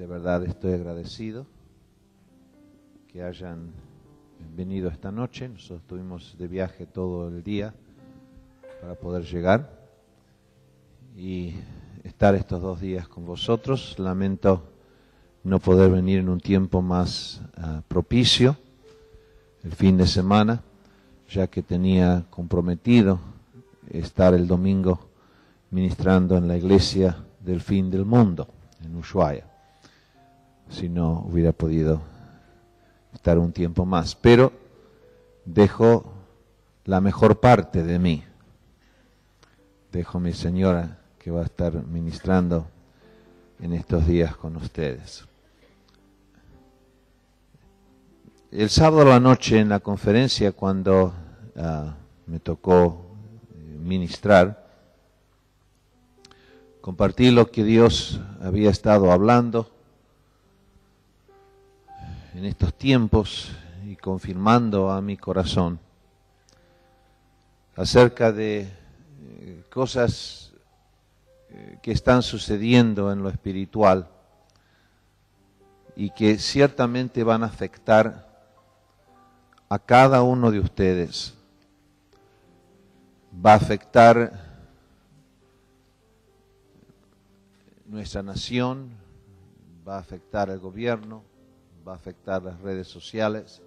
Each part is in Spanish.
de verdad estoy agradecido que hayan venido esta noche. Nosotros estuvimos de viaje todo el día para poder llegar y estar estos 2 días con vosotros. Lamento no poder venir en un tiempo más propicio, el fin de semana, ya que tenía comprometido estar el domingo ministrando en la iglesia del fin del mundo, en Ushuaia. Si no, hubiera podido estar un tiempo más. Pero dejo la mejor parte de mí. Dejo a mi señora que va a estar ministrando en estos días con ustedes. El sábado a la noche en la conferencia, cuando me tocó ministrar, compartí lo que Dios había estado hablando en estos tiempos y confirmando a mi corazón acerca de cosas que están sucediendo en lo espiritual y que ciertamente van a afectar a cada uno de ustedes. Va a afectar nuestra nación, va a afectar al gobierno, va a afectar las redes sociales,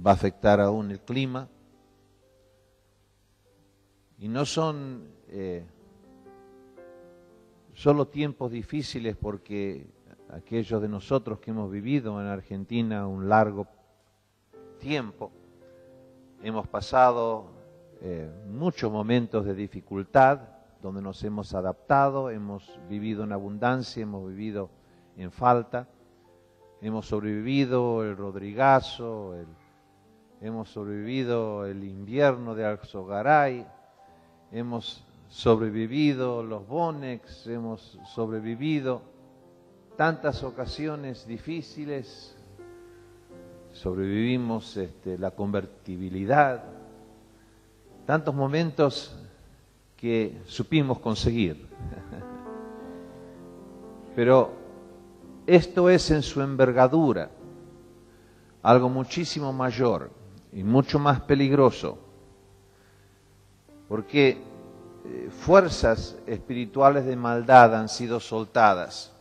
va a afectar aún el clima. Y no son solo tiempos difíciles, porque aquellos de nosotros que hemos vivido en Argentina un largo tiempo, hemos pasado muchos momentos de dificultad, donde nos hemos adaptado, hemos vivido en abundancia, hemos vivido en falta, hemos sobrevivido el Rodrigazo, hemos sobrevivido el invierno de Alzogaray, hemos sobrevivido los Bonex, hemos sobrevivido tantas ocasiones difíciles, sobrevivimos la convertibilidad, tantos momentos que supimos conseguir. Pero esto es en su envergadura algo muchísimo mayor y mucho más peligroso, porque fuerzas espirituales de maldad han sido soltadas.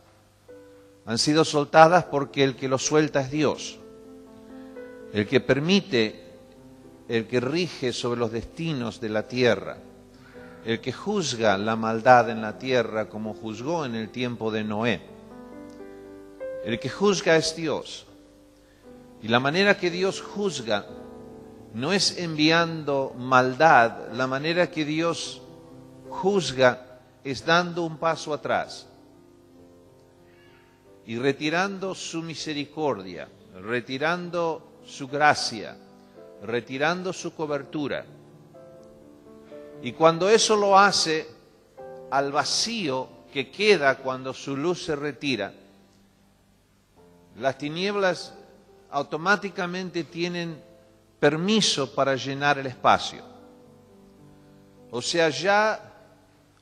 Han sido soltadas porque el que lo suelta es Dios. El que permite, el que rige sobre los destinos de la tierra, el que juzga la maldad en la tierra como juzgó en el tiempo de Noé. El que juzga es Dios. Y la manera que Dios juzga no es enviando maldad, la manera que Dios juzga es dando un paso atrás y retirando su misericordia, retirando su gracia, retirando su cobertura. Y cuando eso lo hace, al vacío que queda cuando su luz se retira, las tinieblas automáticamente tienen permiso para llenar el espacio. O sea, ya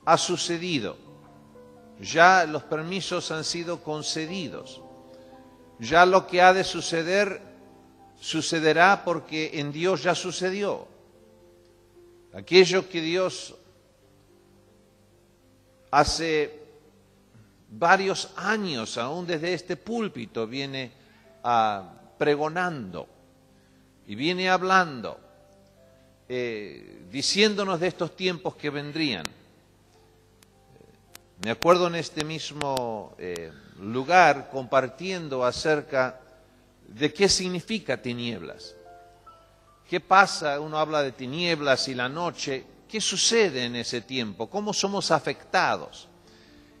ha sucedido, ya los permisos han sido concedidos, ya lo que ha de suceder, sucederá porque en Dios ya sucedió. Aquello que Dios hace varios años, aún desde este púlpito, viene pregonando y viene hablando, diciéndonos de estos tiempos que vendrían. Me acuerdo en este mismo lugar compartiendo acerca de qué significa tinieblas. ¿Qué pasa? Uno habla de tinieblas y la noche. ¿Qué sucede en ese tiempo? ¿Cómo somos afectados?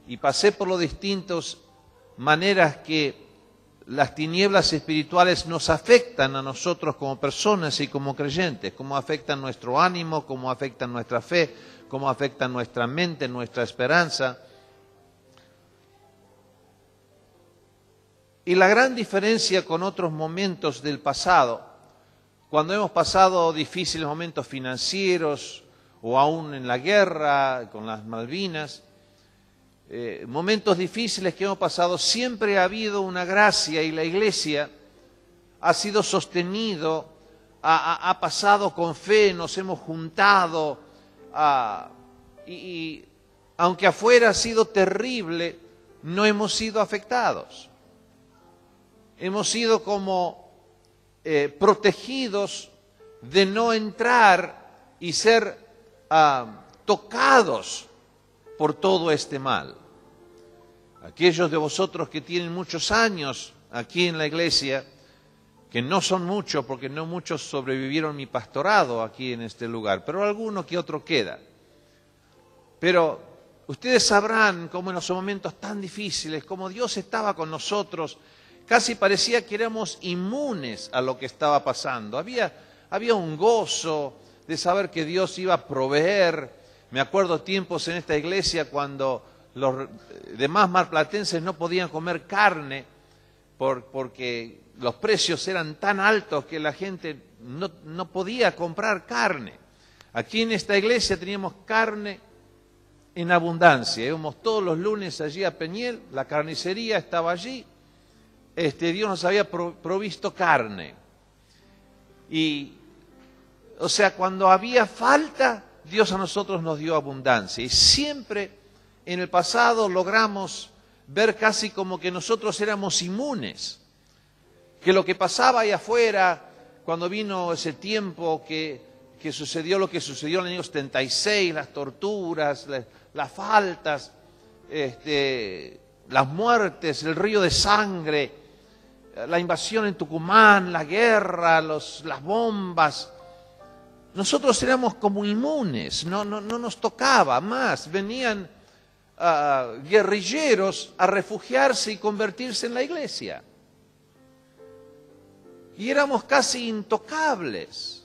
Y pasé por las distintas maneras que las tinieblas espirituales nos afectan a nosotros como personas y como creyentes, cómo afectan nuestro ánimo, cómo afectan nuestra fe, cómo afectan nuestra mente, nuestra esperanza. Y la gran diferencia con otros momentos del pasado, cuando hemos pasado difíciles momentos financieros o aún en la guerra, con las Malvinas, momentos difíciles que hemos pasado, siempre ha habido una gracia y la iglesia ha sido sostenido, ha pasado con fe, nos hemos juntado y aunque afuera ha sido terrible, no hemos sido afectados. Hemos sido como protegidos de no entrar y ser tocados por todo este mal. Aquellos de vosotros que tienen muchos años aquí en la iglesia, que no son muchos, porque no muchos sobrevivieron mi pastorado aquí en este lugar, pero alguno que otro queda. Pero ustedes sabrán cómo en los momentos tan difíciles, como Dios estaba con nosotros, casi parecía que éramos inmunes a lo que estaba pasando. Había un gozo de saber que Dios iba a proveer. Me acuerdo tiempos en esta iglesia cuando los demás marplatenses no podían comer carne porque los precios eran tan altos que la gente no podía comprar carne. Aquí en esta iglesia teníamos carne en abundancia. Íbamos todos los lunes allí a Peñiel, la carnicería estaba allí. Dios nos había provisto carne. Y, o sea, cuando había falta, Dios a nosotros nos dio abundancia. Y siempre en el pasado logramos ver casi como que nosotros éramos inmunes. Que lo que pasaba ahí afuera, cuando vino ese tiempo que sucedió lo que sucedió en el año 76, las torturas, las faltas, las muertes, el río de sangre, la invasión en Tucumán, la guerra, las bombas. Nosotros éramos como inmunes, no nos tocaba más. Venían guerrilleros a refugiarse y convertirse en la iglesia. Y éramos casi intocables.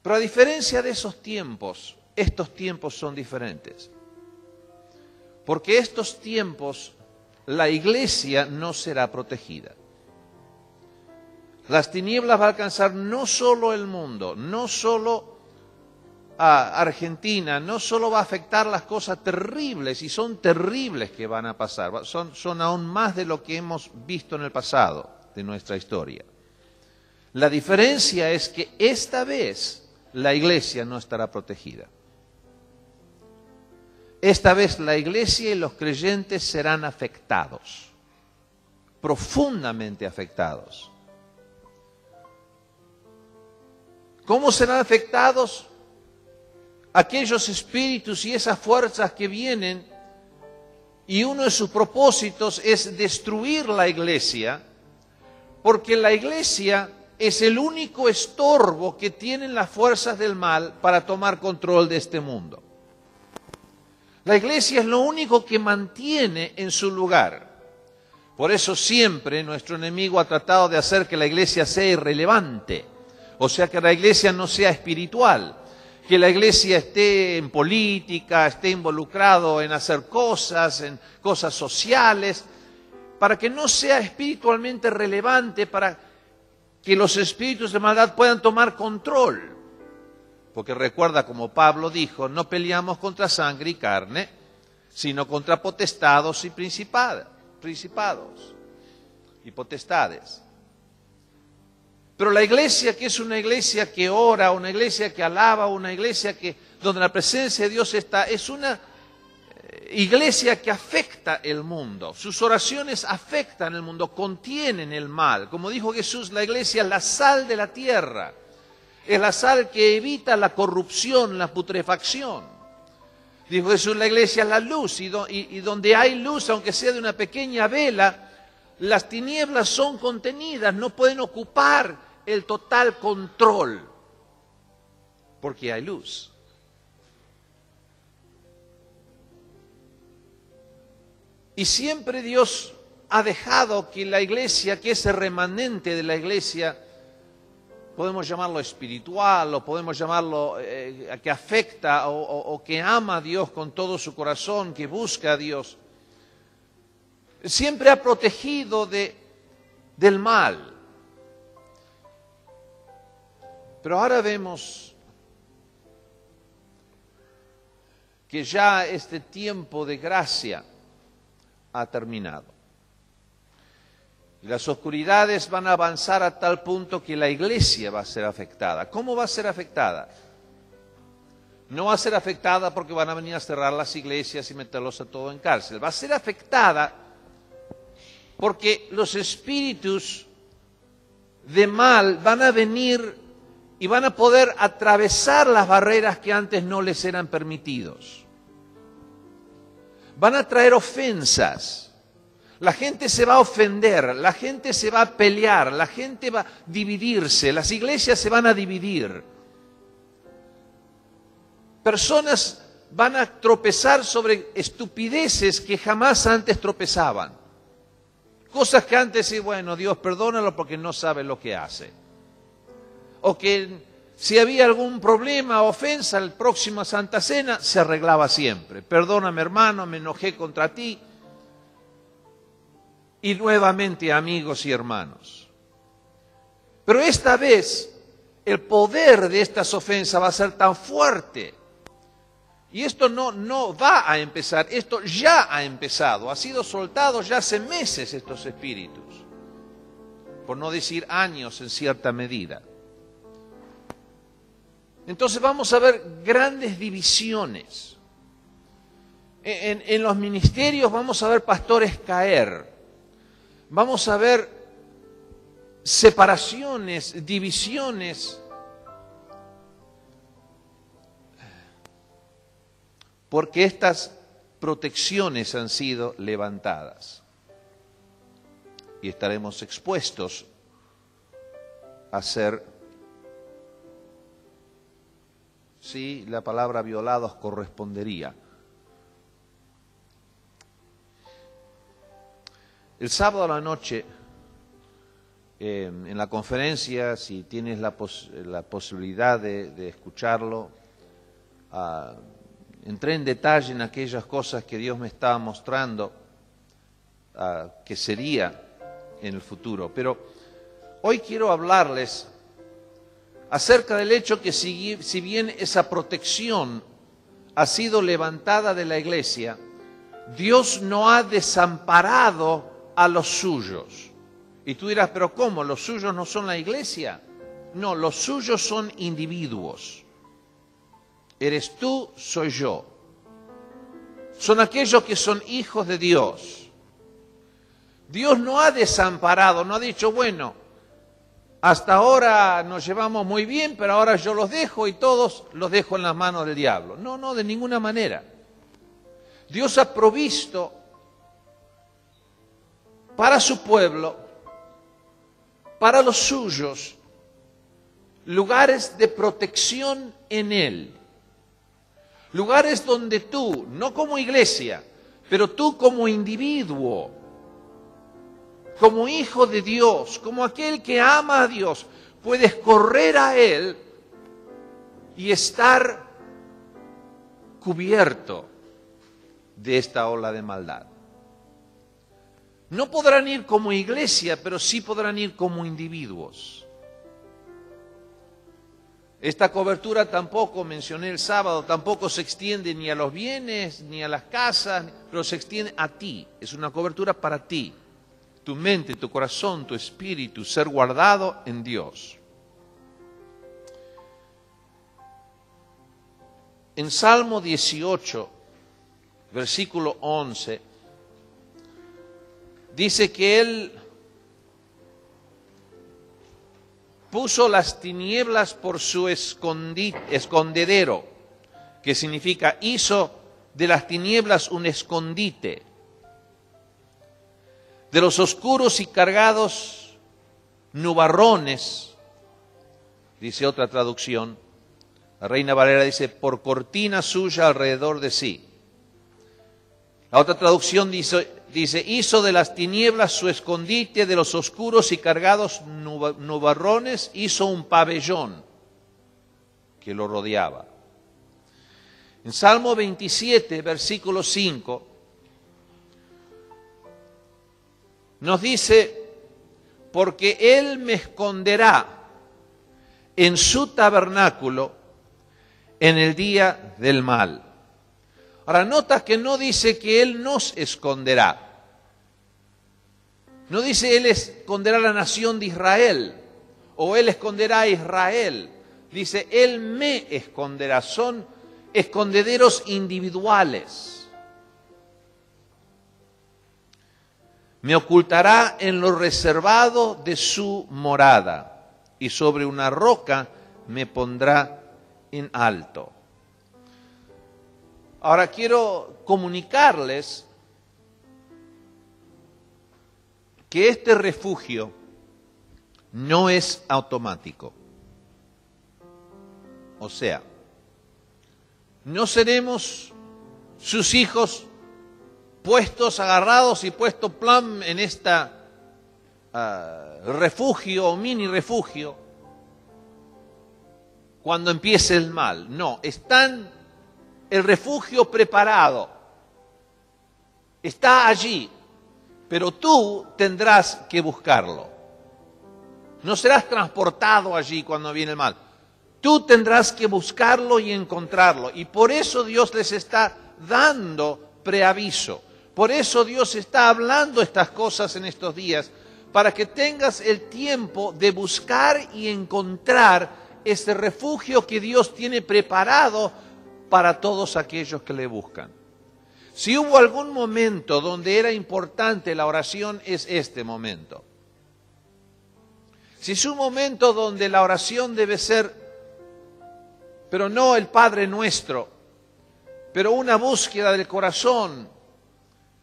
Pero a diferencia de esos tiempos, estos tiempos son diferentes. Porque estos tiempos la iglesia no será protegida. Las tinieblas va a alcanzar no solo el mundo, no solo a Argentina, no solo va a afectar las cosas terribles, y son terribles que van a pasar, son aún más de lo que hemos visto en el pasado de nuestra historia. La diferencia es que esta vez la iglesia no estará protegida. Esta vez la iglesia y los creyentes serán afectados, profundamente afectados. ¿Cómo serán afectados? Aquellos espíritus y esas fuerzas que vienen, y uno de sus propósitos es destruir la iglesia, porque la iglesia es el único estorbo que tienen las fuerzas del mal para tomar control de este mundo. La iglesia es lo único que mantiene en su lugar. Por eso siempre nuestro enemigo ha tratado de hacer que la iglesia sea irrelevante, o sea, que la iglesia no sea espiritual, que la iglesia esté en política, esté involucrado en hacer cosas, en cosas sociales, para que no sea espiritualmente relevante, para que los espíritus de maldad puedan tomar control. Porque recuerda, como Pablo dijo, no peleamos contra sangre y carne, sino contra potestados y principados y potestades. Pero la iglesia, que es una iglesia que ora, una iglesia que alaba, una iglesia donde la presencia de Dios está, es una iglesia que afecta el mundo. Sus oraciones afectan el mundo, contienen el mal. Como dijo Jesús, la iglesia es la sal de la tierra. Es la sal que evita la corrupción, la putrefacción. Dijo Jesús, la iglesia es la luz, y donde hay luz, aunque sea de una pequeña vela, las tinieblas son contenidas, no pueden ocupar el total control, porque hay luz. Y siempre Dios ha dejado que la iglesia, que ese remanente de la iglesia, podemos llamarlo espiritual, o podemos llamarlo que afecta o que ama a Dios con todo su corazón, que busca a Dios, siempre ha protegido del mal. Pero ahora vemos que ya este tiempo de gracia ha terminado. Y las oscuridades van a avanzar a tal punto que la iglesia va a ser afectada. ¿Cómo va a ser afectada? No va a ser afectada porque van a venir a cerrar las iglesias y meterlos a todos en cárcel. Va a ser afectada porque los espíritus de mal van a venir y van a poder atravesar las barreras que antes no les eran permitidos. Van a traer ofensas. La gente se va a ofender, la gente se va a pelear, la gente va a dividirse, las iglesias se van a dividir. Personas van a tropezar sobre estupideces que jamás antes tropezaban. Cosas que antes, sí, bueno, Dios perdónalo porque no sabe lo que hace. O que si había algún problema o ofensa, el próximo Santa Cena se arreglaba siempre. Perdóname, hermano, me enojé contra ti. Y nuevamente amigos y hermanos. Pero esta vez el poder de estas ofensas va a ser tan fuerte. Y esto no va a empezar, esto ya ha empezado, ha sido soltado ya hace meses estos espíritus, por no decir años en cierta medida. Entonces vamos a ver grandes divisiones. En los ministerios vamos a ver pastores caer, vamos a ver separaciones, divisiones, porque estas protecciones han sido levantadas y estaremos expuestos a ser, sí, la palabra violados correspondería. El sábado a la noche, en la conferencia, si tienes la posibilidad de escucharlo, entré en detalle en aquellas cosas que Dios me estaba mostrando que sería en el futuro. Pero hoy quiero hablarles acerca del hecho que si bien esa protección ha sido levantada de la iglesia, Dios no ha desamparado a los suyos. Y tú dirás, ¿pero cómo? ¿Los suyos no son la iglesia? No, los suyos son individuos. Eres tú, soy yo. Son aquellos que son hijos de Dios. Dios no ha desamparado, no ha dicho, bueno, hasta ahora nos llevamos muy bien, pero ahora yo los dejo y todos los dejo en las manos del diablo. No, no, de ninguna manera. Dios ha provisto para su pueblo, para los suyos, lugares de protección en Él. Lugares donde tú, no como iglesia, pero tú como individuo, como hijo de Dios, como aquel que ama a Dios, puedes correr a Él y estar cubierto de esta ola de maldad. No podrán ir como iglesia, pero sí podrán ir como individuos. Esta cobertura tampoco, mencioné el sábado, tampoco se extiende ni a los bienes, ni a las casas, pero se extiende a ti. Es una cobertura para ti, tu mente, tu corazón, tu espíritu, ser guardado en Dios. En Salmo 18, versículo 11, dice que Él puso las tinieblas por su escondedero, que significa hizo de las tinieblas un escondite, de los oscuros y cargados nubarrones, dice otra traducción. La Reina Valera dice, por cortina suya alrededor de sí. La otra traducción dice, hizo de las tinieblas su escondite, de los oscuros y cargados nubarrones, hizo un pabellón que lo rodeaba. En Salmo 27, versículo 5, nos dice, porque Él me esconderá en su tabernáculo en el día del mal. Ahora, nota que no dice que Él nos esconderá. No dice Él esconderá a la nación de Israel o Él esconderá a Israel. Dice, Él me esconderá. Son escondederos individuales. Me ocultará en lo reservado de su morada y sobre una roca me pondrá en alto. Ahora quiero comunicarles que este refugio no es automático. O sea, no seremos sus hijos puestos, agarrados y puestos plan en esta refugio o mini refugio cuando empiece el mal. No, están el refugio preparado, está allí, pero tú tendrás que buscarlo. No serás transportado allí cuando viene el mal. Tú tendrás que buscarlo y encontrarlo. Y por eso Dios les está dando preaviso. Por eso Dios está hablando estas cosas en estos días, para que tengas el tiempo de buscar y encontrar ese refugio que Dios tiene preparado para todos aquellos que le buscan. Si hubo algún momento donde era importante la oración, es este momento. Si es un momento donde la oración debe ser, pero no el Padre Nuestro, pero una búsqueda del corazón,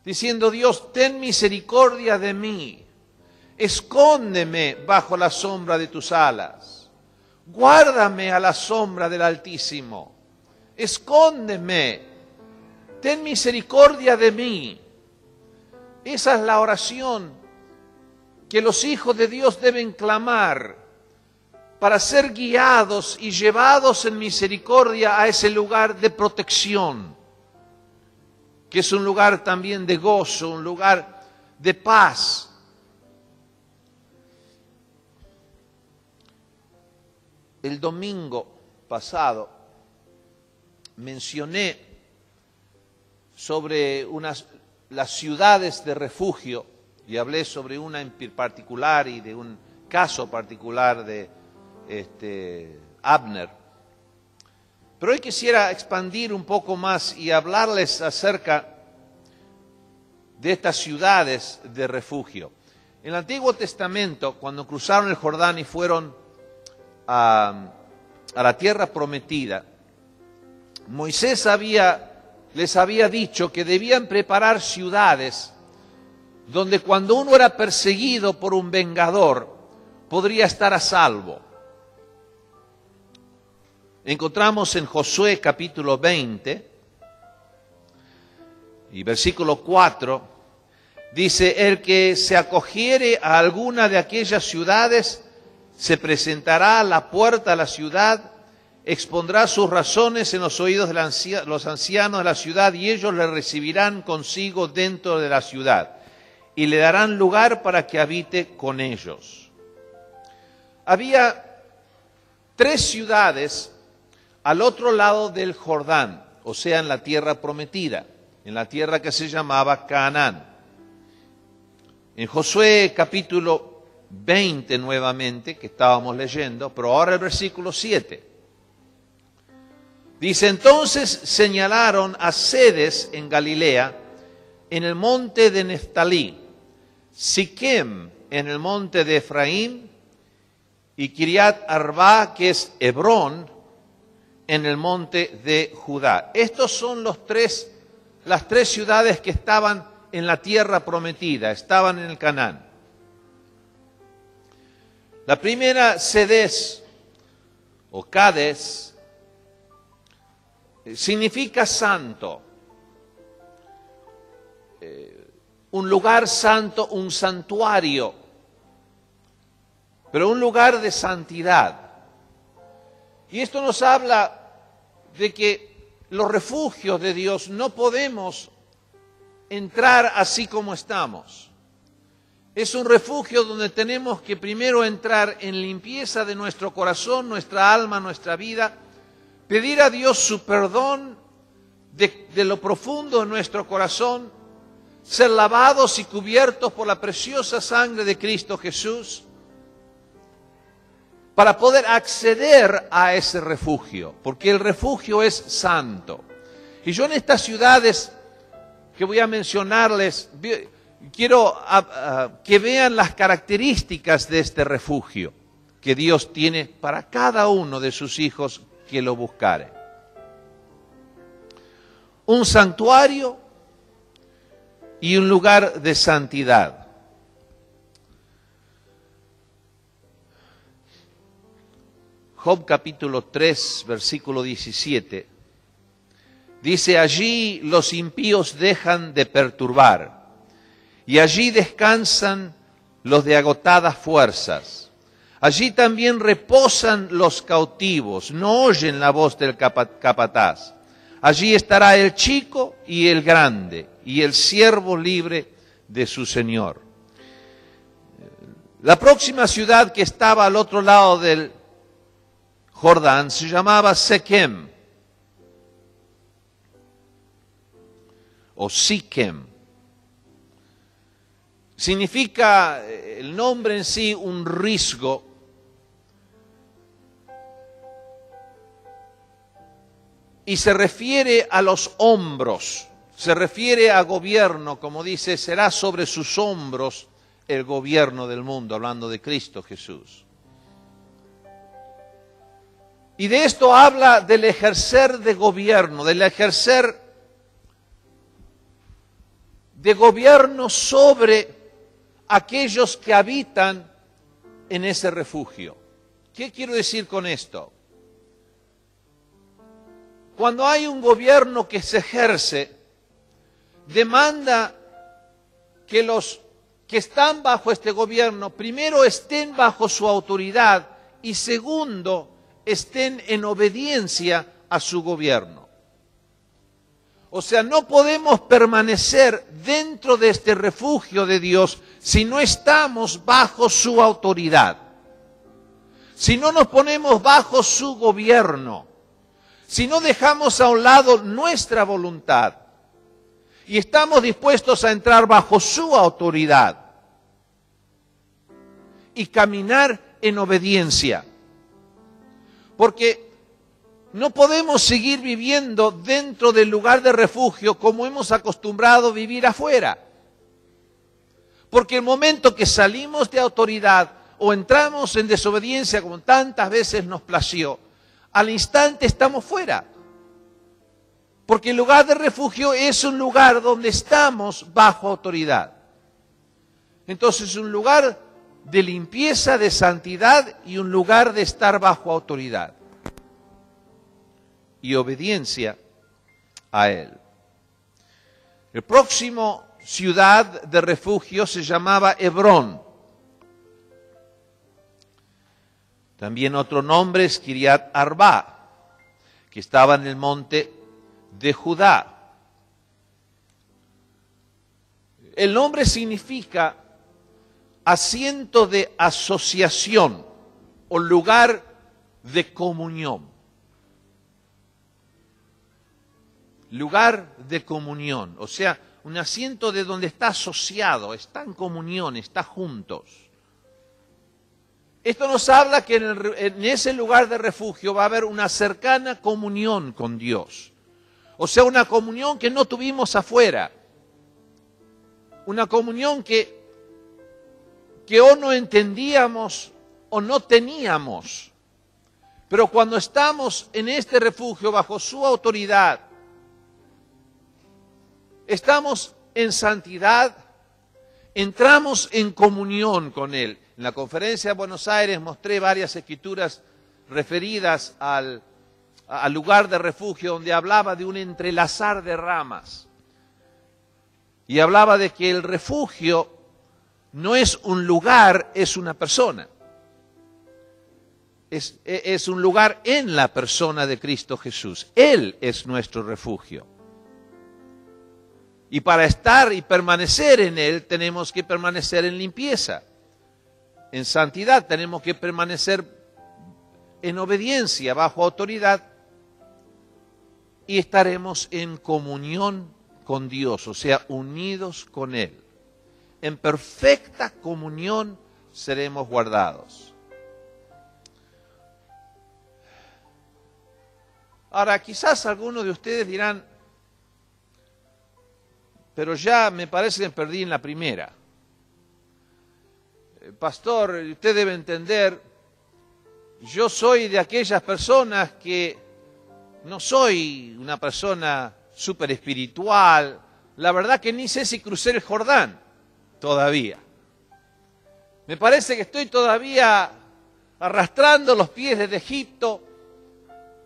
diciendo, Dios, ten misericordia de mí, escóndeme bajo la sombra de tus alas, guárdame a la sombra del Altísimo, escóndeme, ten misericordia de mí. Esa es la oración que los hijos de Dios deben clamar para ser guiados y llevados en misericordia a ese lugar de protección, que es un lugar también de gozo, un lugar de paz. El domingo pasado mencioné sobre las ciudades de refugio y hablé sobre una en particular y de un caso particular de Abner. Pero hoy quisiera expandir un poco más y hablarles acerca de estas ciudades de refugio. En el Antiguo Testamento, cuando cruzaron el Jordán y fueron a la tierra prometida, Moisés les había dicho que debían preparar ciudades donde cuando uno era perseguido por un vengador, podría estar a salvo. Encontramos en Josué capítulo 20 y versículo 4, dice, el que se acogiere a alguna de aquellas ciudades, se presentará a la puerta de la ciudad, expondrá sus razones en los oídos de los ancianos de la ciudad, y ellos le recibirán consigo dentro de la ciudad, y le darán lugar para que habite con ellos. Había 3 ciudades al otro lado del Jordán, o sea, en la tierra prometida, en la tierra que se llamaba Canaán. En Josué capítulo 20 nuevamente, que estábamos leyendo, pero ahora el versículo 7. Dice, entonces señalaron a sedes en Galilea, en el monte de Neftalí, Siquem en el monte de Efraín, y Kiriat Arba, que es Hebrón, en el monte de Judá. Estos son las 3 ciudades que estaban en la tierra prometida, estaban en el Canaán. La primera, Cedes o Cades, significa santo, un lugar santo, un santuario, pero un lugar de santidad. Y esto nos habla de que los refugios de Dios no podemos entrar así como estamos. Es un refugio donde tenemos que primero entrar en limpieza de nuestro corazón, nuestra alma, nuestra vida, pedir a Dios su perdón, de lo profundo de nuestro corazón, ser lavados y cubiertos por la preciosa sangre de Cristo Jesús, para poder acceder a ese refugio, porque el refugio es santo. Y yo en estas ciudades que voy a mencionarles, quiero que vean las características de este refugio que Dios tiene para cada uno de sus hijos que lo buscare. Un santuario y un lugar de santidad. Job capítulo 3, versículo 17, dice: allí los impíos dejan de perturbar, y allí descansan los de agotadas fuerzas. Allí también reposan los cautivos, no oyen la voz del capataz. Allí estará el chico y el grande, y el siervo libre de su señor. La próxima ciudad que estaba al otro lado del Jordán se llamaba Sequem, o Siquem. Significa el nombre en sí un risgo. Y se refiere a los hombros, se refiere a gobierno, como dice, será sobre sus hombros el gobierno del mundo, hablando de Cristo Jesús. Y de esto habla del ejercer de gobierno, del ejercer de gobierno sobre aquellos que habitan en ese refugio. ¿Qué quiero decir con esto? Cuando hay un gobierno que se ejerce, demanda que los que están bajo este gobierno, primero estén bajo su autoridad y segundo, estén en obediencia a su gobierno. O sea, no podemos permanecer dentro de este refugio de Dios si no estamos bajo su autoridad, si no nos ponemos bajo su gobierno, si no dejamos a un lado nuestra voluntad y estamos dispuestos a entrar bajo su autoridad y caminar en obediencia. Porque no podemos seguir viviendo dentro del lugar de refugio como hemos acostumbrado a vivir afuera. Porque el momento que salimos de autoridad o entramos en desobediencia, como tantas veces nos plació, al instante estamos fuera. Porque el lugar de refugio es un lugar donde estamos bajo autoridad. Entonces, un lugar de limpieza, de santidad y un lugar de estar bajo autoridad y obediencia a Él. El próximo ciudad de refugio se llamaba Hebrón. También otro nombre es Kiriat Arba, que estaba en el monte de Judá. El nombre significa asiento de asociación o lugar de comunión. Lugar de comunión, o sea, un asiento de donde está asociado, está en comunión, está juntos. Esto nos habla que en ese lugar de refugio va a haber una cercana comunión con Dios. O sea, una comunión que no tuvimos afuera. Una comunión que o no entendíamos o no teníamos. Pero cuando estamos en este refugio bajo su autoridad, estamos en santidad, entramos en comunión con Él. En la conferencia de Buenos Aires mostré varias escrituras referidas al lugar de refugio, donde hablaba de un entrelazar de ramas. Y hablaba de que el refugio no es un lugar, es una persona. Es un lugar en la persona de Cristo Jesús. Él es nuestro refugio. Y para estar y permanecer en Él tenemos que permanecer en limpieza, en santidad, tenemos que permanecer en obediencia, bajo autoridad. y estaremos en comunión con Dios, o sea, unidos con Él. En perfecta comunión seremos guardados. Ahora, quizás algunos de ustedes dirán, pero ya me parece que perdí en la primera. Pastor, usted debe entender, yo soy de aquellas personas que no soy una persona súper espiritual. La verdad que ni sé si crucé el Jordán todavía. Me parece que estoy todavía arrastrando los pies desde Egipto.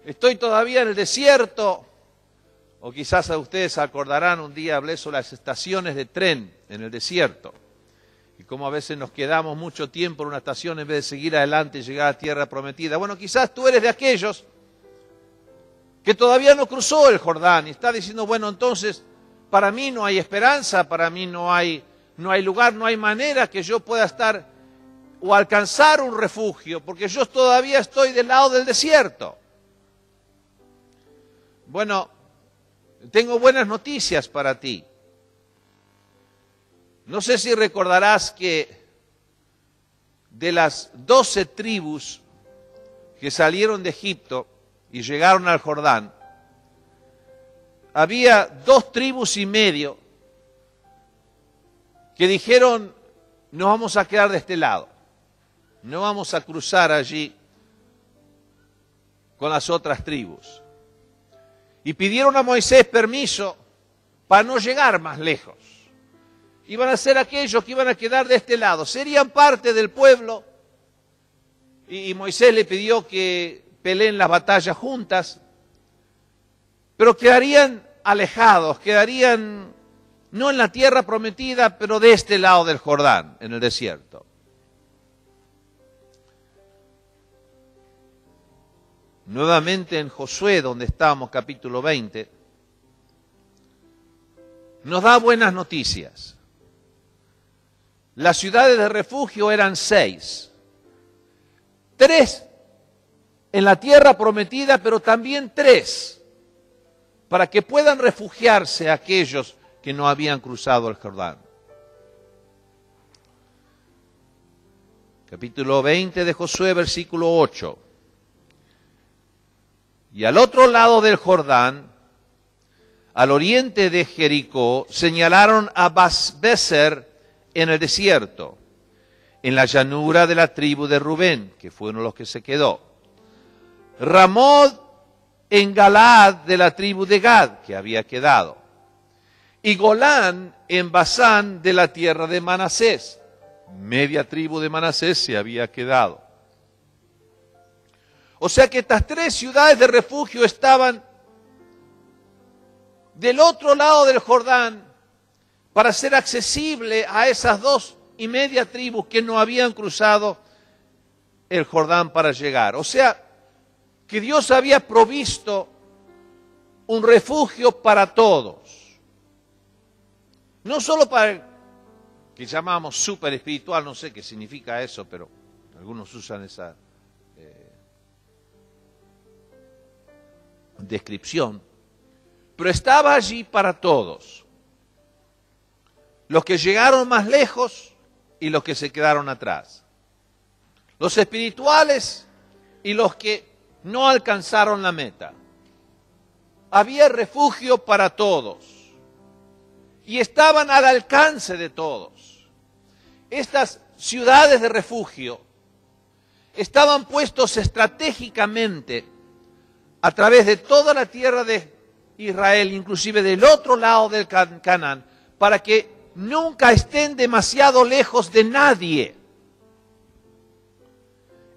Estoy todavía en el desierto. O quizás a ustedes se acordarán, un día hablé sobre las estaciones de tren en el desierto. Y cómo a veces nos quedamos mucho tiempo en una estación en vez de seguir adelante y llegar a tierra prometida. Bueno, quizás tú eres de aquellos que todavía no cruzó el Jordán y está diciendo, bueno, entonces para mí no hay esperanza, para mí no hay lugar, no hay manera que yo pueda estar o alcanzar un refugio, porque yo todavía estoy del lado del desierto. Bueno, tengo buenas noticias para ti. No sé si recordarás que de las 12 tribus que salieron de Egipto y llegaron al Jordán, había 2 tribus y medio que dijeron, nos vamos a quedar de este lado, no vamos a cruzar allí con las otras tribus. Y pidieron a Moisés permiso para no llegar más lejos. Iban a ser aquellos que iban a quedar de este lado, serían parte del pueblo. Y Moisés le pidió que peleen las batallas juntas, pero quedarían alejados, quedarían no en la tierra prometida, pero de este lado del Jordán, en el desierto. Nuevamente en Josué, donde estamos, capítulo 20, nos da buenas noticias. Las ciudades de refugio eran 6. 3 en la tierra prometida, pero también 3 para que puedan refugiarse aquellos que no habían cruzado el Jordán. Capítulo 20 de Josué, versículo 8. Y al otro lado del Jordán, al oriente de Jericó, señalaron a Basbeser en el desierto, en la llanura de la tribu de Rubén, que fueron los que se quedó. Ramot en Galaad de la tribu de Gad, que había quedado. Y Golán en Basán de la tierra de Manasés. Media tribu de Manasés se había quedado. O sea que estas 3 ciudades de refugio estaban del otro lado del Jordán para ser accesible a esas 2,5 tribus que no habían cruzado el Jordán para llegar. O sea, que Dios había provisto un refugio para todos. No solo para el que llamamos súper espiritual, no sé qué significa eso, pero algunos usan esa descripción, pero estaba allí para todos. Los que llegaron más lejos y los que se quedaron atrás. Los espirituales y los que no alcanzaron la meta. Había refugio para todos. Y estaban al alcance de todos. Estas ciudades de refugio estaban puestos estratégicamente a través de toda la tierra de Israel, inclusive del otro lado del Canaán, para que nunca estén demasiado lejos de nadie.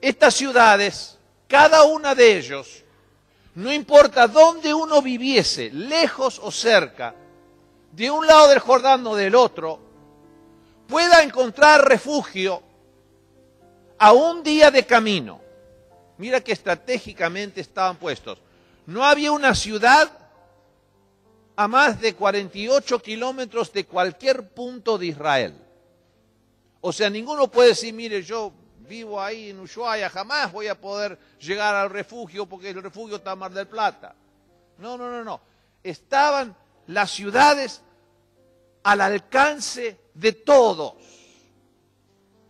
Estas ciudades, cada una de ellos, no importa dónde uno viviese, lejos o cerca, de un lado del Jordán o del otro, pueda encontrar refugio a un día de camino. Mira que estratégicamente estaban puestos. No había una ciudad a más de 48 kilómetros de cualquier punto de Israel. O sea, ninguno puede decir, mire, yo vivo ahí en Ushuaia, jamás voy a poder llegar al refugio porque el refugio está en Mar del Plata. No, no, no, no. Estaban las ciudades al alcance de todos.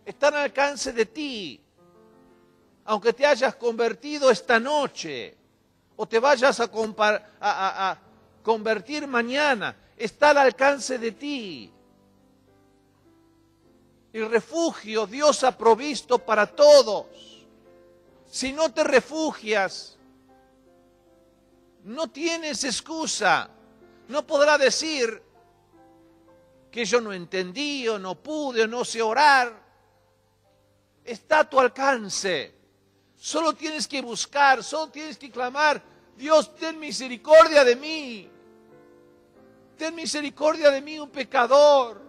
Están al alcance de ti. Aunque te hayas convertido esta noche o te vayas a convertir mañana, está al alcance de ti. El refugio Dios ha provisto para todos. Si no te refugias, no tienes excusa. No podrás decir que yo no entendí o no pude o no sé orar. Está a tu alcance. Solo tienes que buscar, solo tienes que clamar: Dios, ten misericordia de mí. Ten misericordia de mí, un pecador.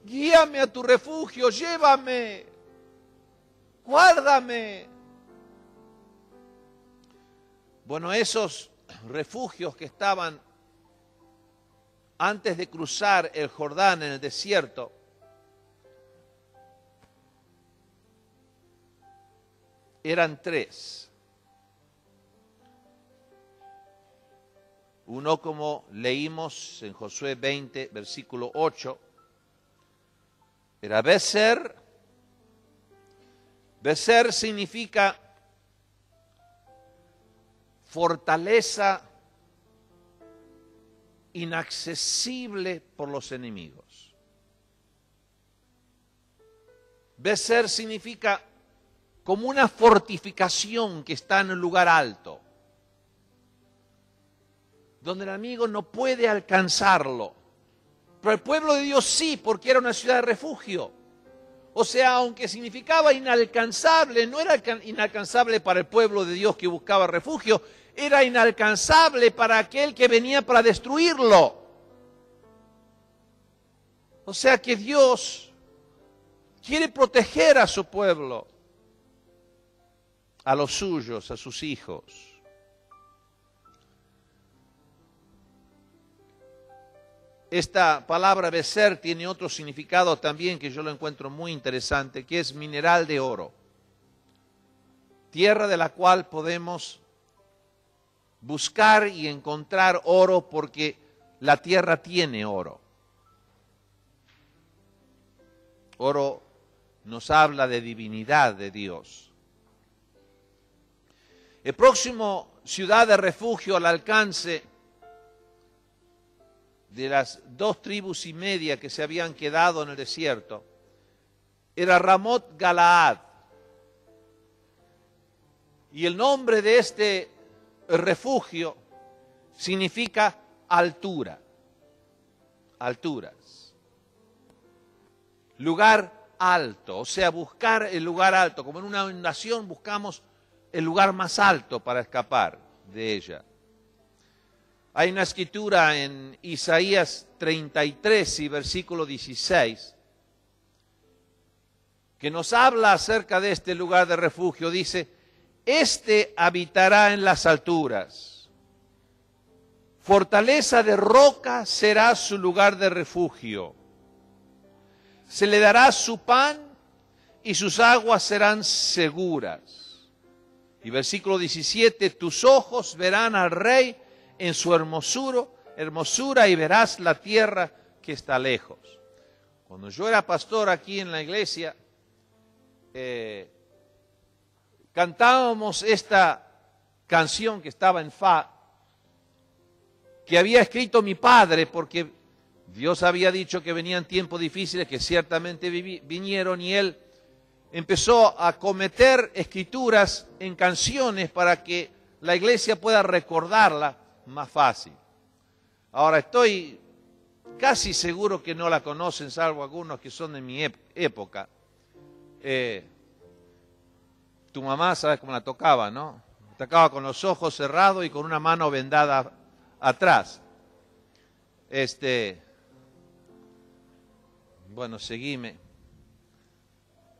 Guíame a tu refugio, llévame, guárdame. Bueno, esos refugios que estaban antes de cruzar el Jordán en el desierto, eran 3. Uno, como leímos en Josué 20, versículo 8, era Bezer. Bezer significa fortaleza inaccesible por los enemigos. Bezer significa como una fortificación que está en un lugar alto, donde el enemigo no puede alcanzarlo. Pero el pueblo de Dios sí, porque era una ciudad de refugio. O sea, aunque significaba inalcanzable, no era inalcanzable para el pueblo de Dios que buscaba refugio, era inalcanzable para aquel que venía para destruirlo. O sea que Dios quiere proteger a su pueblo, a los suyos, a sus hijos. Esta palabra Bezer tiene otro significado también que yo lo encuentro muy interesante, que es mineral de oro. Tierra de la cual podemos buscar y encontrar oro porque la tierra tiene oro. Oro nos habla de divinidad de Dios. El próximo ciudad de refugio al alcance de las 2 tribus y media que se habían quedado en el desierto era Ramot Galaad. Y el nombre de este refugio significa altura, alturas, lugar alto, o sea, buscar el lugar alto. Como en una inundación buscamos el lugar más alto para escapar de ella. Hay una escritura en Isaías 33 y versículo 16 que nos habla acerca de este lugar de refugio. Dice: este habitará en las alturas, fortaleza de roca será su lugar de refugio. Se le dará su pan y sus aguas serán seguras. Y versículo 17: tus ojos verán al Rey en su hermosura y verás la tierra que está lejos. Cuando yo era pastor aquí en la iglesia, cantábamos esta canción que estaba en fa, que había escrito mi padre, porque Dios había dicho que venían tiempos difíciles, que ciertamente vinieron, y él empezó a cometer escrituras en canciones para que la iglesia pueda recordarla más fácil. Ahora estoy casi seguro que no la conocen, salvo algunos que son de mi época. Tu mamá sabe cómo la tocaba, ¿no? Tocaba con los ojos cerrados y con una mano vendada atrás. Bueno, seguime.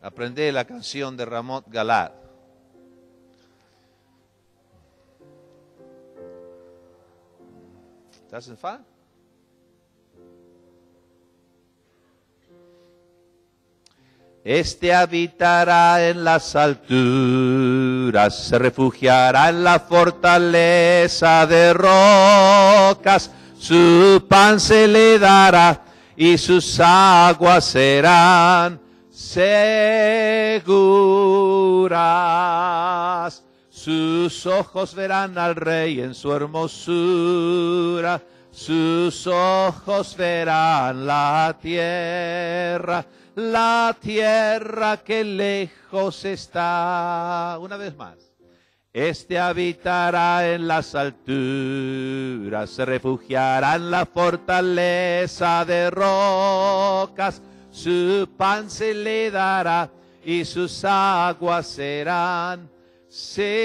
Aprendí la canción de Ramot Galaad. ¿Estás en fa? Este habitará en las alturas, alturas, se refugiará en la fortaleza de rocas, su pan se le dará y sus aguas serán seguras. Sus ojos verán al Rey en su hermosura, sus ojos verán la tierra que lejos está. Una vez más. Este habitará en las alturas, se refugiará en la fortaleza de rocas, su pan se le dará y sus aguas serán seguras.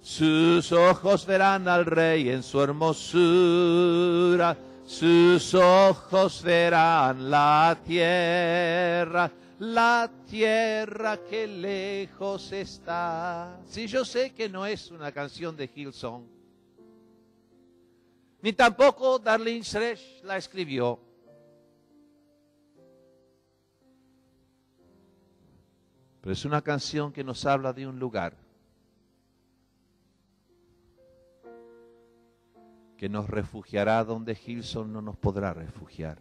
Sus ojos verán al Rey en su hermosura, sus ojos verán la tierra que lejos está. Sí, yo sé que no es una canción de Hillsong, ni tampoco Darlene Zresh la escribió. Pero es una canción que nos habla de un lugar que nos refugiará donde Hillsong no nos podrá refugiar.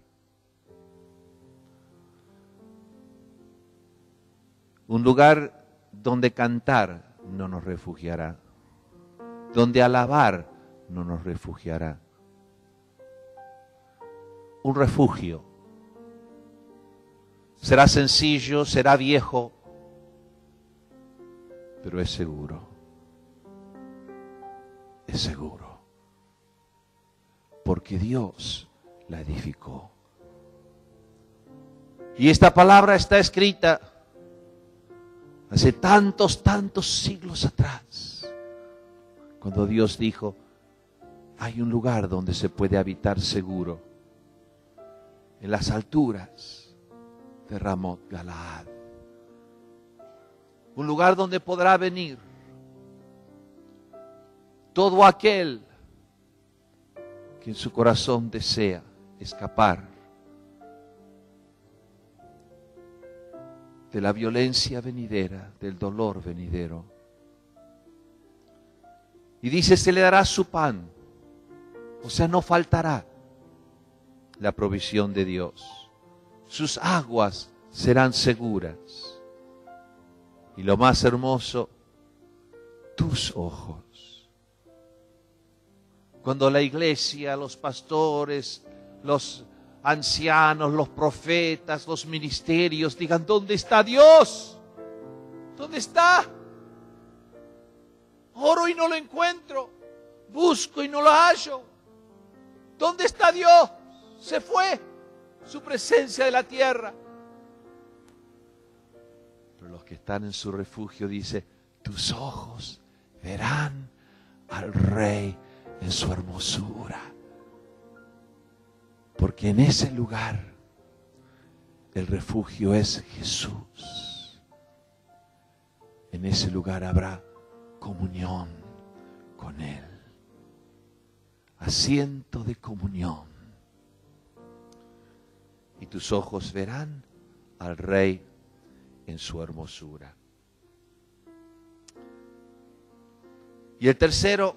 Un lugar donde cantar no nos refugiará, donde alabar no nos refugiará. Un refugio. Será sencillo, será viejo, pero es seguro. Es seguro. Porque Dios la edificó. Y esta palabra está escrita hace tantos siglos atrás, cuando Dios dijo, hay un lugar donde se puede habitar seguro, en las alturas de Ramot Galaad. Un lugar donde podrá venir todo aquel que en su corazón desea escapar de la violencia venidera, del dolor venidero. Y dice, se le dará su pan, o sea, no faltará la provisión de Dios. Sus aguas serán seguras. Y lo más hermoso, tus ojos. Cuando la iglesia, los pastores, los ancianos, los profetas, los ministerios digan, ¿dónde está Dios? ¿Dónde está? Oro y no lo encuentro, busco y no lo hallo. ¿Dónde está Dios? Se fue su presencia de la tierra. Pero los que están en su refugio dice, tus ojos verán al Rey en su hermosura. Porque en ese lugar el refugio es Jesús. En ese lugar habrá comunión con Él. Asiento de comunión. Y tus ojos verán al Rey en su hermosura. Y el tercero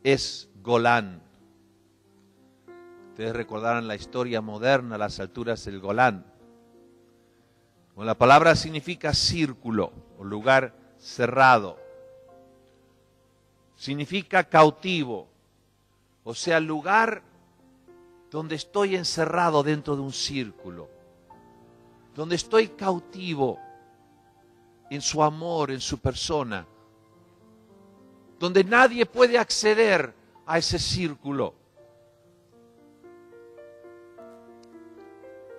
es Golán. Ustedes recordarán la historia moderna, las alturas del Golán. Bueno, la palabra significa círculo o lugar cerrado. Significa cautivo, o sea, lugar donde estoy encerrado dentro de un círculo, donde estoy cautivo en su amor, en su persona, donde nadie puede acceder a ese círculo.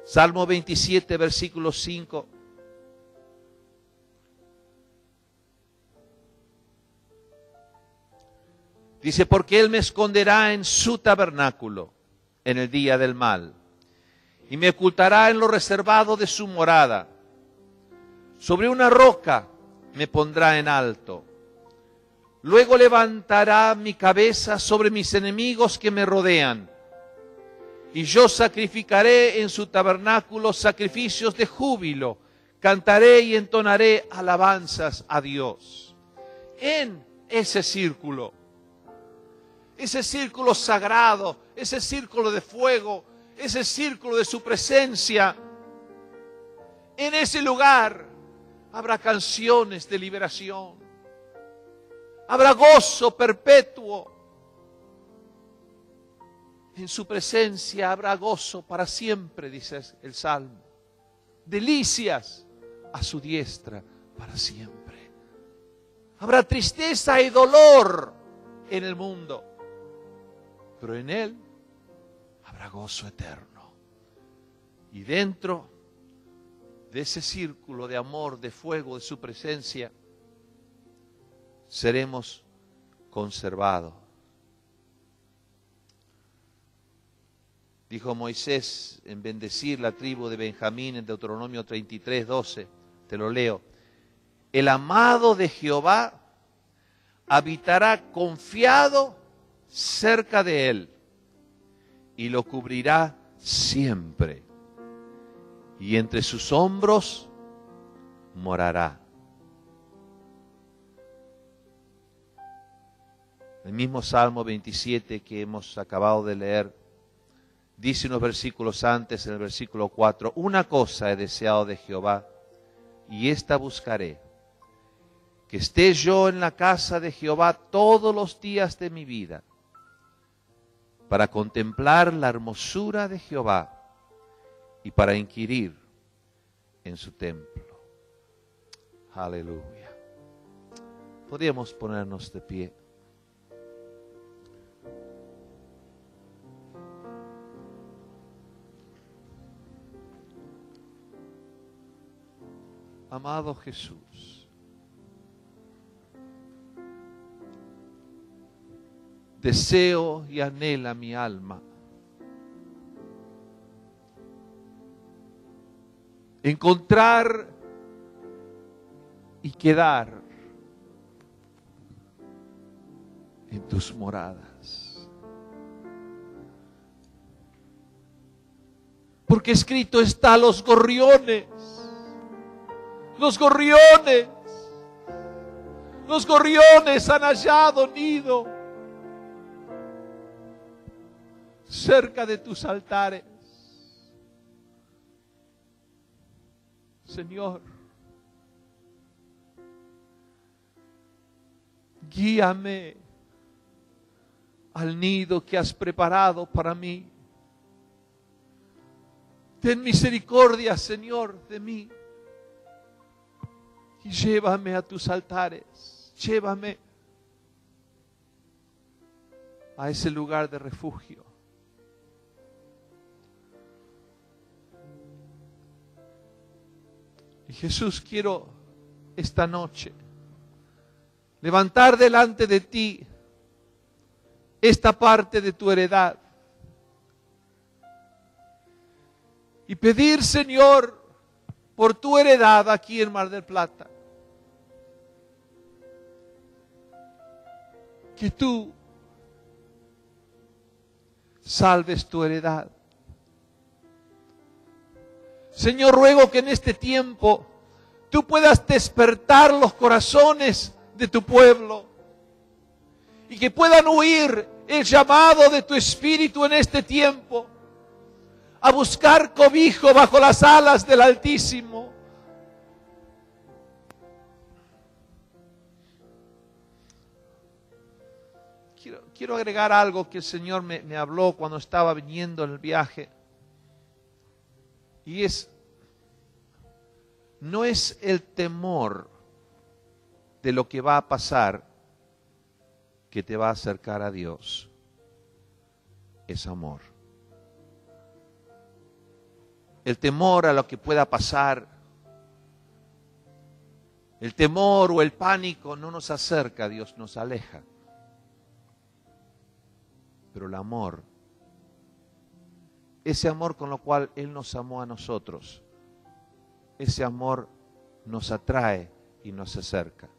Salmo 27, versículo 5. Dice, porque Él me esconderá en su tabernáculo en el día del mal, y me ocultará en lo reservado de su morada. Sobre una roca me pondrá en alto. Luego levantará mi cabeza sobre mis enemigos que me rodean. Y yo sacrificaré en su tabernáculo sacrificios de júbilo. Cantaré y entonaré alabanzas a Dios. En ese círculo sagrado, ese círculo de fuego, ese círculo de su presencia, en ese lugar habrá canciones de liberación, habrá gozo perpetuo. En su presencia habrá gozo para siempre, dice el Salmo. Delicias a su diestra para siempre. Habrá tristeza y dolor en el mundo, pero en Él habrá gozo eterno. Y dentro de ese círculo de amor, de fuego, de su presencia, seremos conservados. Dijo Moisés en bendecir la tribu de Benjamín en Deuteronomio 33:12, te lo leo. El amado de Jehová habitará confiado cerca de él y lo cubrirá siempre, y entre sus hombros morará. El mismo Salmo 27 que hemos acabado de leer dice unos versículos antes, en el versículo 4, una cosa he deseado de Jehová, y esta buscaré, que esté yo en la casa de Jehová todos los días de mi vida, para contemplar la hermosura de Jehová y para inquirir en su templo. Aleluya. Podríamos ponernos de pie. Amado Jesús, deseo y anhela mi alma encontrar y quedar en tus moradas. Porque escrito está: los gorriones han hallado nido cerca de tus altares. Señor, guíame al nido que has preparado para mí. Ten misericordia, Señor, de mí. Y llévame a tus altares, llévame a ese lugar de refugio. Y Jesús, quiero esta noche levantar delante de ti esta parte de tu heredad y pedir, Señor, por tu heredad aquí en Mar del Plata, que tú salves tu heredad. Señor, ruego que en este tiempo tú puedas despertar los corazones de tu pueblo y que puedan oír el llamado de tu Espíritu en este tiempo a buscar cobijo bajo las alas del Altísimo. Quiero agregar algo que el Señor me habló cuando estaba viniendo en el viaje. Y no es el temor de lo que va a pasar que te va a acercar a Dios. Es amor. El temor a lo que pueda pasar, el temor o el pánico no nos acerca a Dios, nos aleja. Pero el amor, ese amor con lo cual Él nos amó a nosotros, ese amor nos atrae y nos acerca.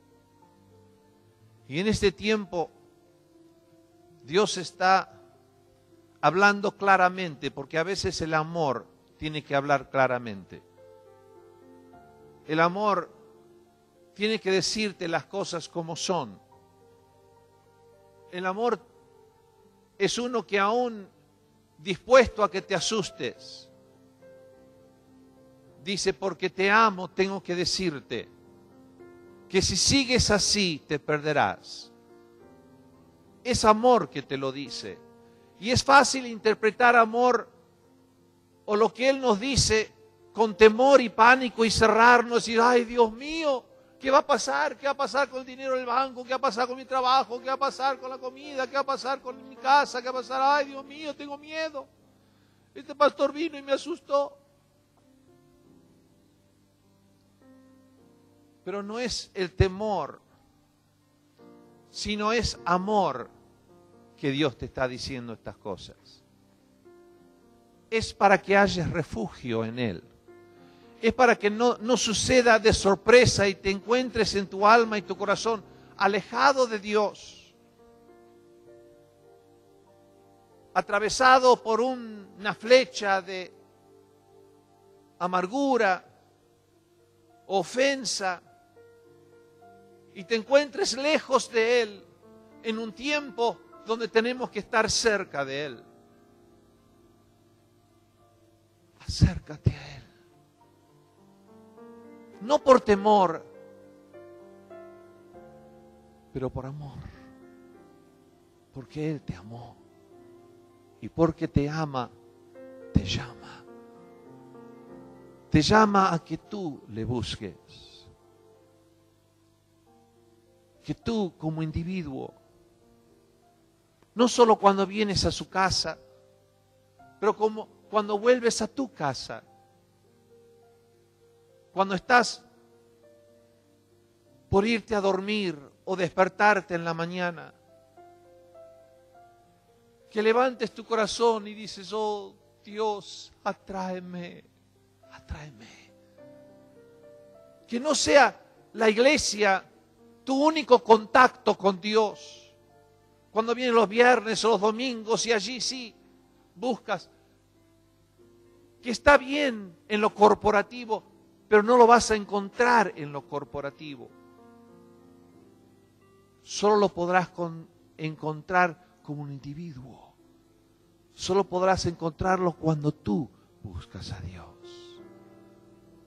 Y en este tiempo Dios está hablando claramente, porque a veces el amor tiene que hablar claramente. El amor tiene que decirte las cosas como son. El amor es uno que aún dispuesto a que te asustes, dice, porque te amo, tengo que decirte que si sigues así te perderás. Es amor que te lo dice. Y es fácil interpretar amor o lo que Él nos dice con temor y pánico y cerrarnos y, ay Dios mío, ¿qué va a pasar? ¿Qué va a pasar con el dinero del banco? ¿Qué va a pasar con mi trabajo? ¿Qué va a pasar con la comida? ¿Qué va a pasar con mi casa? ¿Qué va a pasar? Ay Dios mío, tengo miedo. Este pastor vino y me asustó. Pero no es el temor, sino es amor que Dios te está diciendo estas cosas. Es para que hayas refugio en Él. Es para que no suceda de sorpresa y te encuentres en tu alma y tu corazón alejado de Dios, atravesado por una flecha de amargura, ofensa, y te encuentres lejos de Él en un tiempo donde tenemos que estar cerca de Él. Acércate a Él. No por temor, pero por amor. Porque Él te amó. Y porque te ama, te llama. Te llama a que tú le busques. Que tú como individuo, no solo cuando vienes a su casa, pero como cuando vuelves a tu casa, cuando estás por irte a dormir o despertarte en la mañana, que levantes tu corazón y dices, oh Dios, atráeme, atráeme. Que no sea la iglesia tu único contacto con Dios. Cuando vienen los viernes o los domingos y allí sí buscas, que está bien en lo corporativo, pero no lo vas a encontrar en lo corporativo. Solo lo podrás encontrar como un individuo. Solo podrás encontrarlo cuando tú buscas a Dios.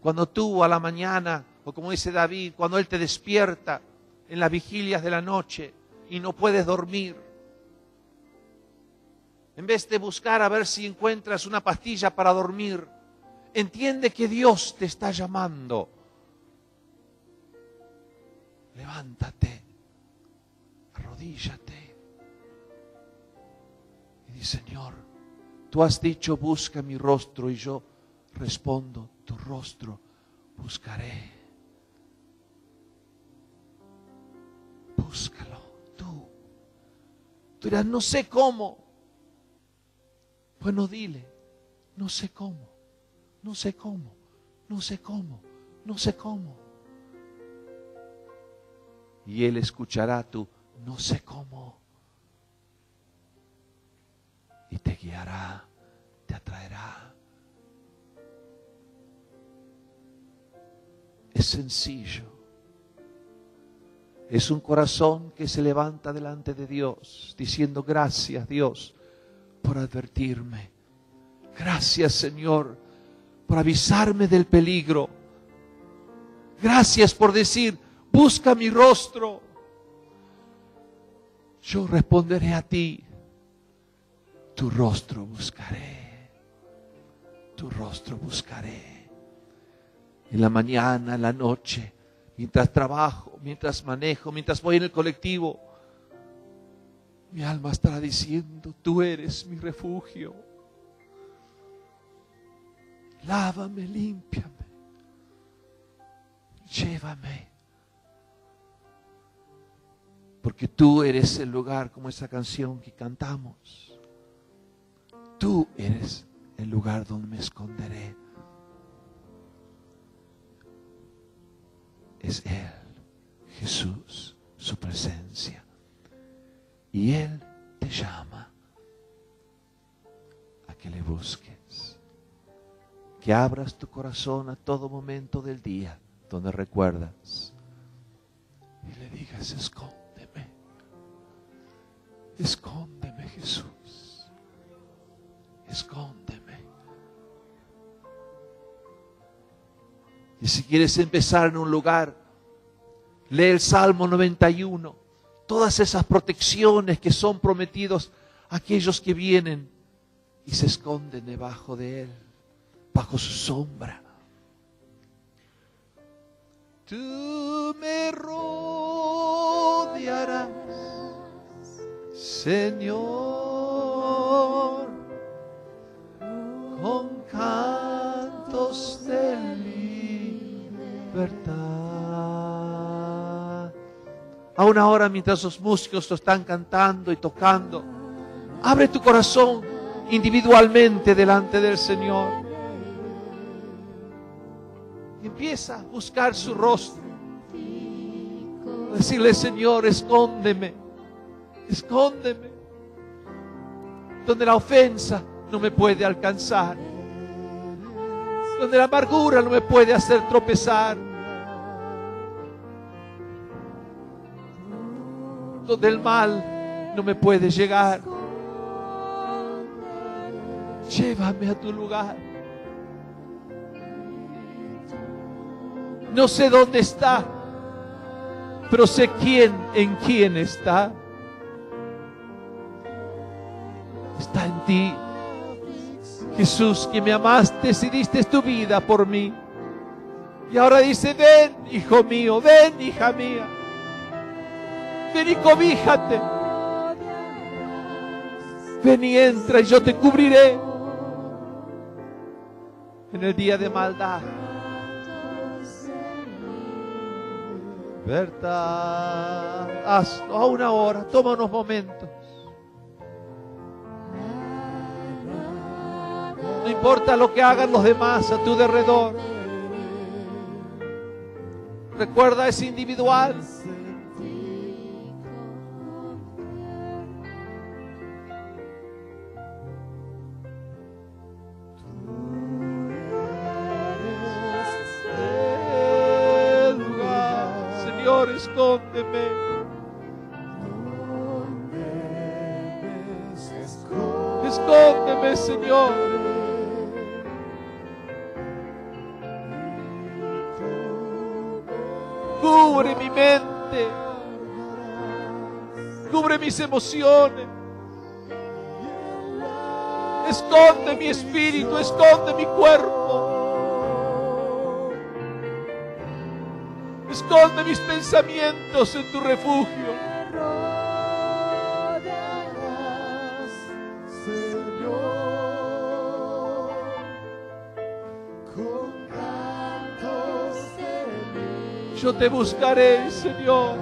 Cuando tú a la mañana, o como dice David, cuando Él te despierta en las vigilias de la noche y no puedes dormir, en vez de buscar a ver si encuentras una pastilla para dormir, entiende que Dios te está llamando. Levántate, arrodíllate y di, Señor, tú has dicho, busca mi rostro, y yo respondo, tu rostro buscaré. Búscalo, tú. Tú dirás, no sé cómo. Bueno, dile, no sé cómo, no sé cómo, no sé cómo, no sé cómo. Y Él escuchará tu no sé cómo y te guiará, te atraerá. Es sencillo. Es un corazón que se levanta delante de Dios diciendo, gracias Dios por advertirme. Gracias Señor por avisarme del peligro. Gracias por decir, busca mi rostro. Yo responderé a ti, tu rostro buscaré. Tu rostro buscaré. En la mañana, en la noche, mientras trabajo, mientras manejo, mientras voy en el colectivo, mi alma estará diciendo, tú eres mi refugio. Lávame, límpiame, llévame. Porque tú eres el lugar, como esa canción que cantamos. Tú eres el lugar donde me esconderé. Es Él, Jesús, su presencia. Y Él te llama. que abras tu corazón a todo momento del día donde recuerdas y le digas: escóndeme, escóndeme, Jesús, escóndeme. Y si quieres empezar en un lugar, lee el Salmo 91, todas esas protecciones que son prometidos a aquellos que vienen y se esconden debajo de Él, bajo su sombra. Tú me rodearás, Señor, con cantos de libertad. Aún ahora, mientras los músicos lo están cantando y tocando, abre tu corazón individualmente delante del Señor. Empieza a buscar su rostro. Decirle: Señor, escóndeme, escóndeme, donde la ofensa no me puede alcanzar, donde la amargura no me puede hacer tropezar, donde el mal no me puede llegar. Llévame a tu lugar. No sé dónde está, pero sé en quién está. Está en ti, Jesús, que me amaste y diste tu vida por mí. Y ahora dice: ven, hijo mío, ven, hija mía, ven y cobíjate, ven y entra y yo te cubriré en el día de maldad. ¿Verdad? Hazlo aún ahora, toma unos momentos. No importa lo que hagan los demás a tu derredor. Recuerda, es individual. Escóndeme, escóndeme, Señor. Cubre mi mente, cubre mis emociones, esconde mi espíritu, esconde mi cuerpo. Esconde mis pensamientos en tu refugio. Yo te buscaré, Señor,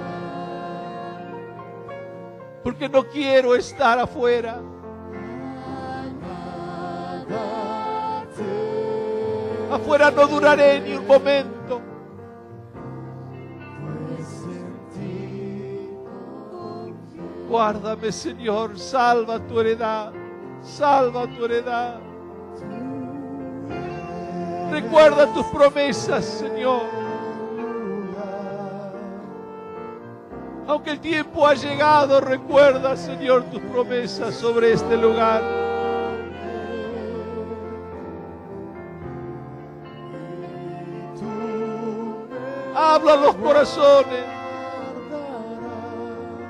porque no quiero estar afuera. Afuera no duraré ni un momento. Guárdame, Señor, salva tu heredad, salva tu heredad. Recuerda tus promesas, Señor. Aunque el tiempo ha llegado, recuerda, Señor, tus promesas sobre este lugar. Habla a los corazones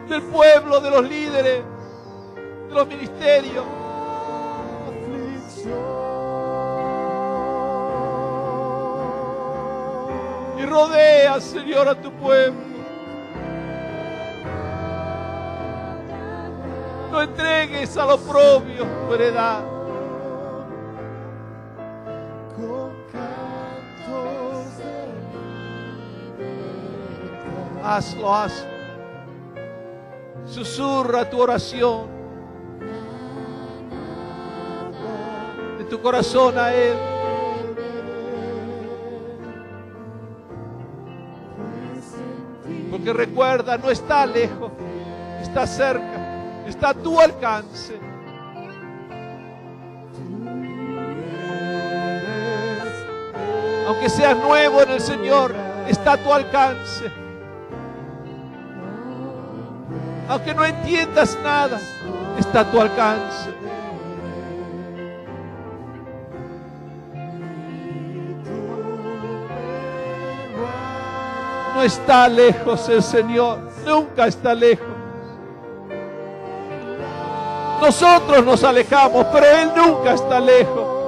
del pueblo, de los líderes, de los ministerios. Y rodea, Señor, a tu pueblo. No entregues a los propios tu heredad. Hazlo, hazlo. Susurra tu oración de tu corazón a Él. Porque recuerda, no está lejos, está cerca, está a tu alcance. Aunque seas nuevo en el Señor, está a tu alcance. Aunque no entiendas nada, está a tu alcance. No está lejos el Señor, nunca está lejos. Nosotros nos alejamos, pero Él nunca está lejos.